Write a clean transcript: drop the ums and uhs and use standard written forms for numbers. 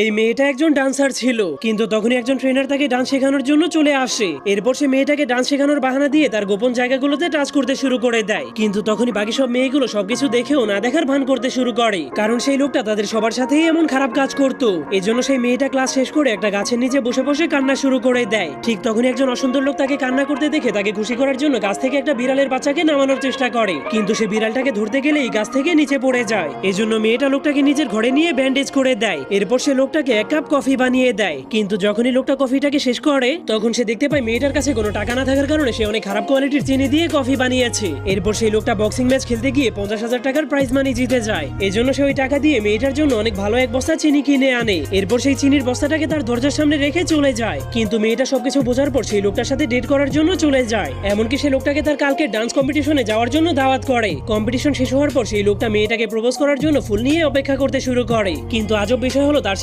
এই মেয়েটা একজন ডান্সার ছিল, কিন্তু তখনই একজন ট্রেনার তাকে ডান্স শেখানোর জন্য চলে আসে। এরপর সে মেয়েটাকে ডান্স শেখানোর বাহানা দিয়ে তার গোপন জায়গাগুলোতে টাচ করতে শুরু করে দেয়। কিন্তু তখনই বাকি সব মেয়েগুলো সবকিছু দেখেও না দেখার ভান করতে শুরু করে, কারণ সেই লোকটা তাদের সবার সাথেই এমন খারাপ কাজ করতো। এজন্য সেই মেয়েটা ক্লাস শেষ করে একটা গাছের নিচে বসে বসে কান্না শুরু করে দেয়। ঠিক তখনই একজন অসুন্দর লোক তাকে কান্না করতে দেখে তাকে খুশি করার জন্য গাছ থেকে একটা বিড়ালের বাচ্চাকে নামানোর চেষ্টা করে, কিন্তু সে বিড়ালটাকে ধরতে গেলেই গাছ থেকে নিচে পড়ে যায়। এজন্য মেয়েটা লোকটাকে নিজের ঘরে নিয়ে ব্যান্ডেজ করে দেয়। এরপর সে লোকটাকে এক কাপ কফি বানিয়ে দেয়, কিন্তু যখনই লোকটা কফিটাকে শেষ করে তখন সে দেখতে পায় মেয়েটার কাছে কোনো টাকা না থাকার কারণে সে অনেক খারাপ কোয়ালিটির চিনি দিয়ে কফি বানিয়েছে। এরপর সেই লোকটা বক্সিং ম্যাচ খেলতে গিয়ে 50,000 টাকার প্রাইজ মানি জিতে যায়। এজন্য সে ওই টাকা দিয়ে মেয়েটার জন্য অনেক ভালো এক বস্তা চিনি কিনে আনে। এরপর সেই চিনির বস্তাটাকে তার দরজার সামনে রেখে চলে যায়, কিন্তু মেয়েটা সবকিছু বোঝার পর সেই লোকটার সাথে ডেট করার জন্য চলে যায়। এমনকি সে লোকটাকে তার কালকে ডান্স কম্পিটিশনে যাওয়ার জন্য দাওয়াত করে। কম্পিটিশন শেষ হওয়ার পর সেই লোকটা মেয়েটাকে প্রপোজ করার জন্য ফুল নিয়ে অপেক্ষা করতে শুরু করে, কিন্তু আজব বিষয় হলো তার